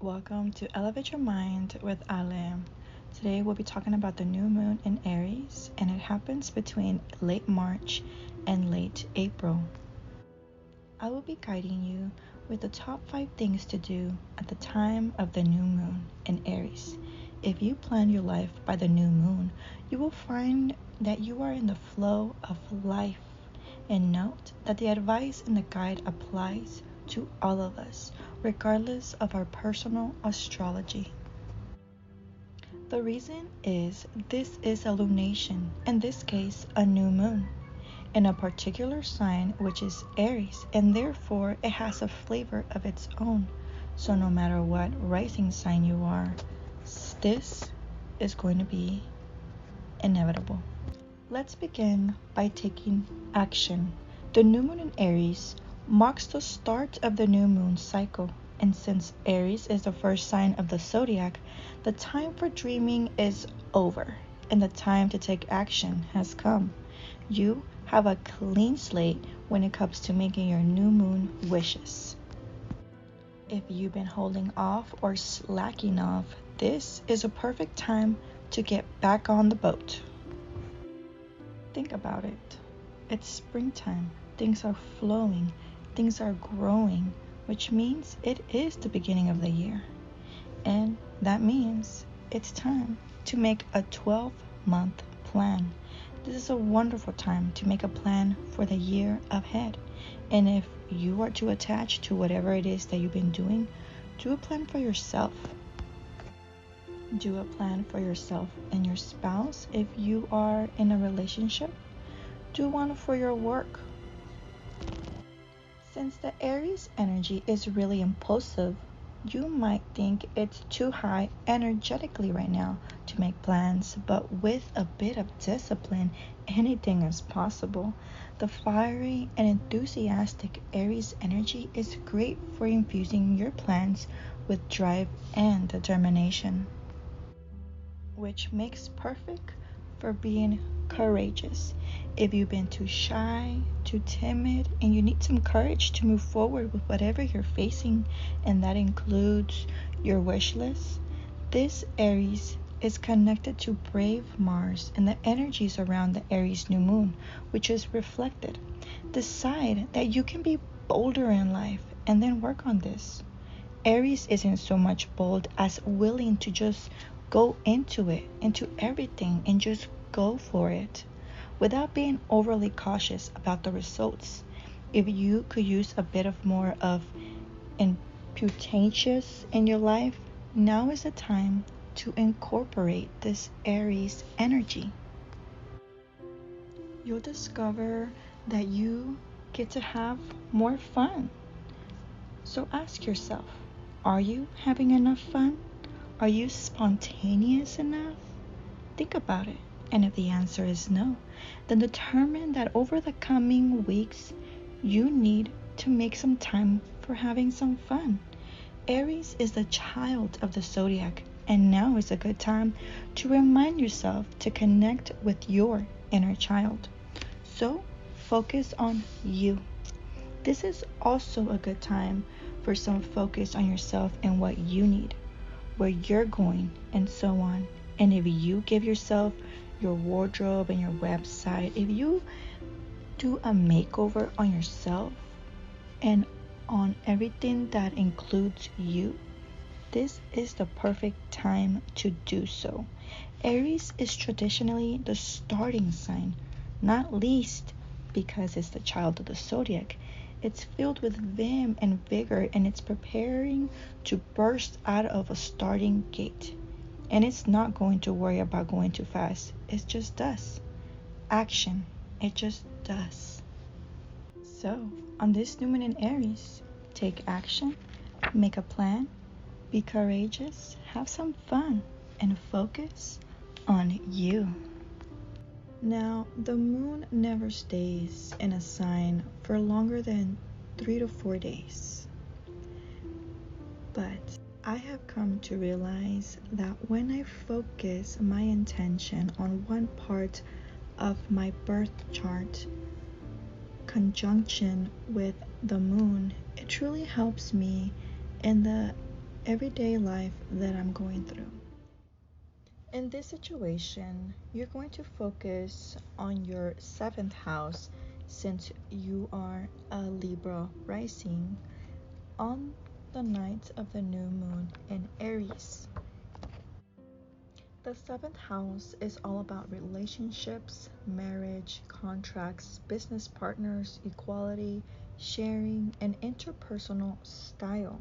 Welcome to Elevate Your Mind with Alam. Today we'll be talking about the new moon in Aries, and it happens between late March and late April. I will be guiding you with the top 5 things to do at the time of the new moon in Aries. If you plan your life by the new moon, you will find that you are in the flow of life. And note that the advice in the guide applies to all of us, regardless of our personal astrology. The reason is this is a lunation, in this case a new moon, in a particular sign which is Aries, and therefore it has a flavor of its own. So no matter what rising sign you are, this is going to be inevitable. Let's begin by taking action. The new moon in Aries marks the start of the new moon cycle, and since Aries is the first sign of the zodiac, the time for dreaming is over and the time to take action has come. You have a clean slate when it comes to making your new moon wishes. If you've been holding off or slacking off, this is a perfect time to get back on the boat. Think about it. It's springtime. Things are flowing. Things are growing, which means it is the beginning of the year. And that means it's time to make a 12-month plan. This is a wonderful time to make a plan for the year ahead. And if you are too attached to whatever it is that you've been doing, do a plan for yourself. Do a plan for yourself and your spouse. If you are in a relationship, do one for your work. Since the Aries energy is really impulsive, you might think it's too high energetically right now to make plans, but with a bit of discipline, anything is possible. The fiery and enthusiastic Aries energy is great for infusing your plans with drive and determination, which makes perfect for being courageous. If you've been too shy, too timid, and you need some courage to move forward with whatever you're facing, and that includes your wish list, this Aries is connected to brave Mars and the energies around the Aries new moon, which is reflected. Decide that you can be bolder in life and then work on this. Aries isn't so much bold as willing to just go into it, into everything, and just go for it without being overly cautious about the results. If you could use a bit of more of imputacious in your life, now is the time to incorporate this Aries energy. You'll discover that you get to have more fun. So ask yourself, are you having enough fun? Are you spontaneous enough? Think about it. And if the answer is no, then determine that over the coming weeks, you need to make some time for having some fun. Aries is the child of the zodiac, and now is a good time to remind yourself to connect with your inner child. So focus on you. This is also a good time for some focus on yourself and what you need, where you're going, and so on. And if you give yourself your wardrobe and your website, if you do a makeover on yourself and on everything that includes you, this is the perfect time to do so. Aries is traditionally the starting sign, not least because it's the child of the zodiac. It's filled with vim and vigor, and it's preparing to burst out of a starting gate. And it's not going to worry about going too fast. It just does. Action. It just does. So, on this new moon in Aries, take action, make a plan, be courageous, have some fun, and focus on you. Now, the moon never stays in a sign for longer than 3 to 4 days. But I have come to realize that when I focus my intention on one part of my birth chart, conjunction with the moon, it truly helps me in the everyday life that I'm going through. In this situation, you're going to focus on your seventh house since you are a Libra rising on the night of the new moon in Aries. The seventh house is all about relationships, marriage, contracts, business partners, equality, sharing, and interpersonal style.